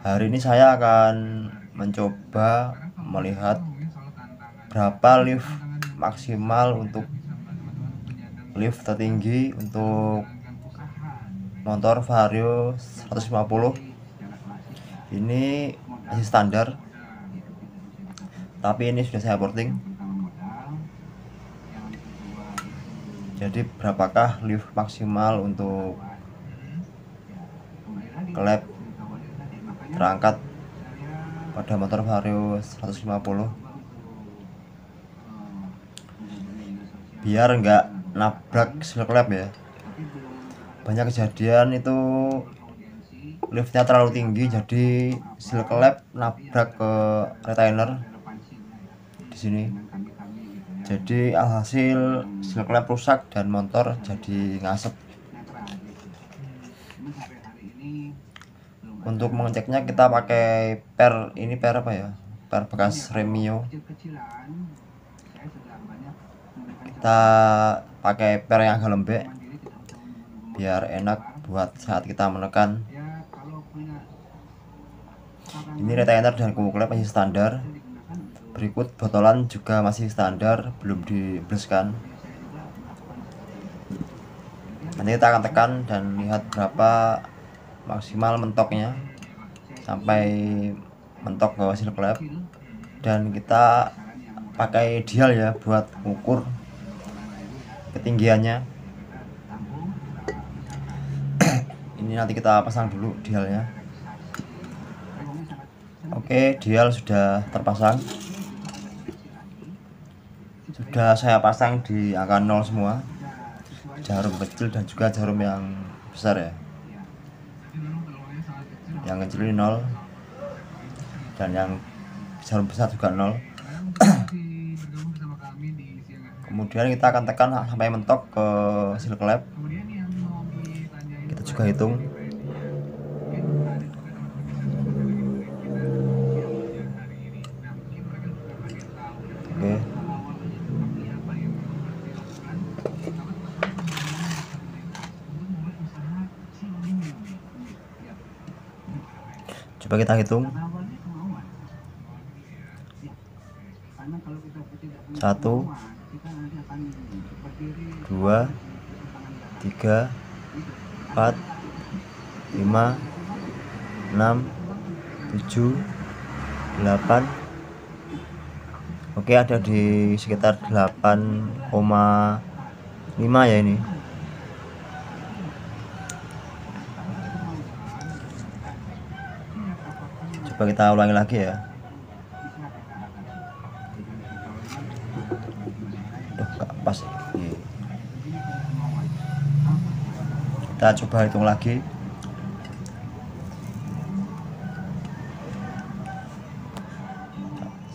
Hari ini saya akan mencoba melihat berapa lift maksimal untuk lift tertinggi untuk motor Vario 150. Ini masih standar, tapi ini sudah saya porting. Jadi berapakah lift maksimal untuk klep terangkat pada motor Vario 150, biar nggak nabrak seal klep ya. Banyak kejadian itu liftnya terlalu tinggi, jadi seal klep nabrak ke retainer di sini. Jadi alhasil seal klep rusak dan motor jadi ngasep. Untuk mengeceknya kita pakai per, ini per apa ya, per bekas Remio. Kita pakai per yang agak lembek biar enak buat saat kita menekan. Ini retainer dan kuku klep masih standar. Berikut botolan juga masih standar, belum dibleskan. Nanti kita akan tekan dan lihat berapa maksimal mentoknya sampai mentok ke seal klep. Dan kita pakai dial ya buat ukur ketinggiannya. Ini nanti kita pasang dulu dialnya. Oke, dial sudah terpasang. Sudah saya pasang di angka 0 semua, jarum kecil dan juga jarum yang besar ya. Yang kecil ini 0 dan yang jarum besar juga 0. Kemudian kita akan tekan sampai mentok ke seal klep. Kita juga hitung. Oke. Coba kita hitung. 1, 2, 3, 4, 5, 6, 7, 8. Oke, ada di sekitar 8,5 ya ini. Coba kita ulangi lagi ya. Gak pas. Kita coba hitung lagi.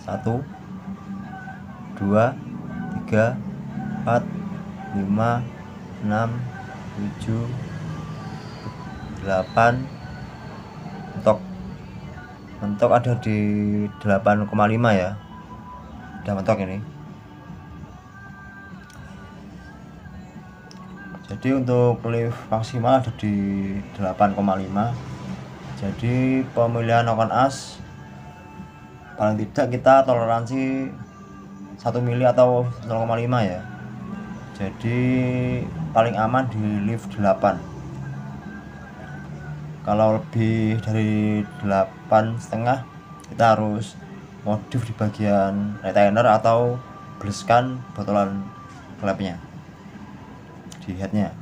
1, 2, 3, 4, 5, 6, 7, 8. Mentok ada di 8,5 ya. Udah mentok ini. Jadi untuk lift maksimal ada di 8,5. Jadi pemilihan noken as paling tidak kita toleransi 1 mili atau 0,5 ya. Jadi paling aman di lift 8. Kalau lebih dari 8,5 kita harus modif di bagian retainer atau bleskan botolan klepnya di headnya.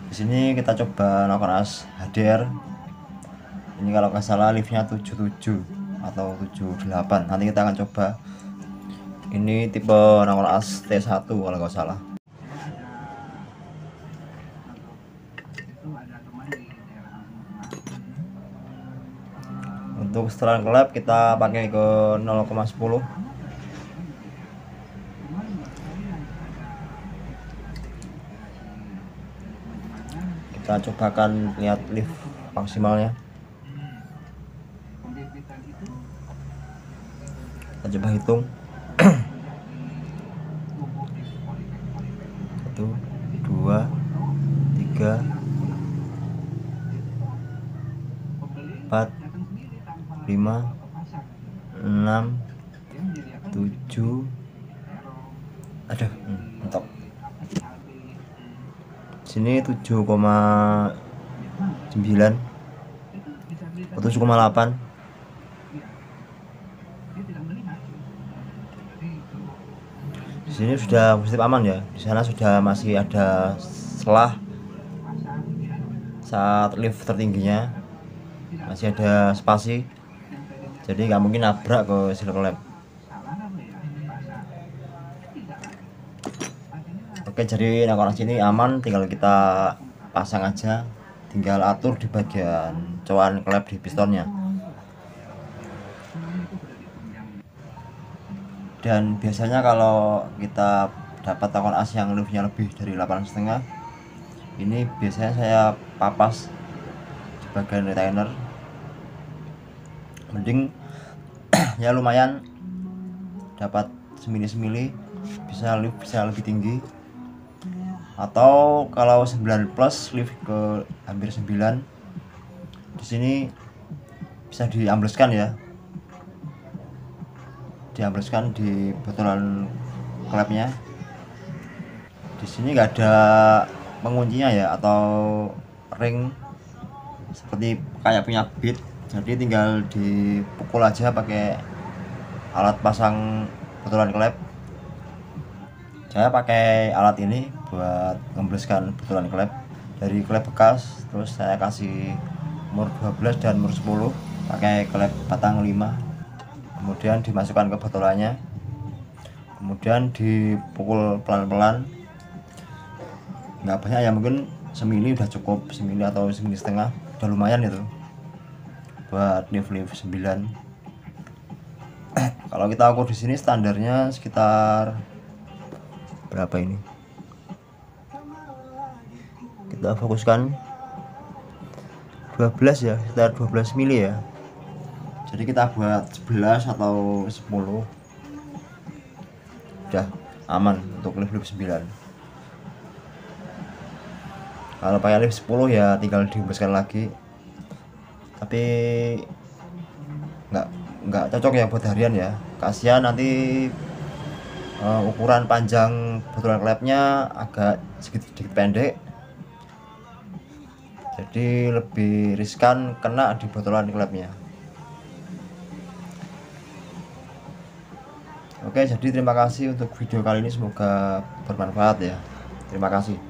Di sini kita coba noken as HDR. Ini kalau nggak salah liftnya 77 atau 78. Nanti kita akan coba. Ini tipe noken as T1 kalau nggak salah. Untuk setelan klep kita pakai ke 0,10. Kita cobakan lihat lift maksimalnya. Kita coba hitung. 1, 2, 3, 4 5 6 7. Aduh, mentok. Sini 7,9 atau 7,8. Di sini sudah positif aman ya. Di sana sudah masih ada selah saat lift tertingginya, masih ada spasi, jadi nggak mungkin nabrak ke Silver Lab. Oke, jadi nakon sini aman, tinggal kita pasang aja, tinggal atur di bagian cowan klep di pistonnya. Dan biasanya kalau kita dapat nakon as yang liftnya lebih dari 8,5, ini biasanya saya papas di bagian retainer, mending ya lumayan dapat semili-semili, bisa lebih tinggi. Atau kalau 9 plus lift ke hampir 9, di sini bisa diambleskan ya, diambleskan di botolan klepnya. Di sini nggak ada penguncinya ya, atau ring seperti kayak punya bit, jadi tinggal dipukul aja pakai alat pasang botolan klep. Saya pakai alat ini buat ngembleskan botolan klep dari klep bekas, terus saya kasih umur 12 dan umur 10 pakai klep batang 5, kemudian dimasukkan ke botolannya, kemudian dipukul pelan-pelan, nggak banyak ya, mungkin semili udah cukup, semili atau semili setengah udah lumayan itu buat lift 9. Kalau kita ukur di sini standarnya sekitar berapa ini? Kita fokuskan 12 ya, sekitar 12 mili ya. Jadi kita buat 11 atau 10 udah aman untuk lift 9. Kalau pakai lift 10 ya tinggal dihembuskan lagi, tapi nggak cocok ya buat harian ya, kasihan nanti ukuran panjang botolan klepnya agak sedikit pendek, jadi lebih riskan kena di botolan klepnya. Oke, jadi terima kasih untuk video kali ini, semoga bermanfaat ya. Terima kasih.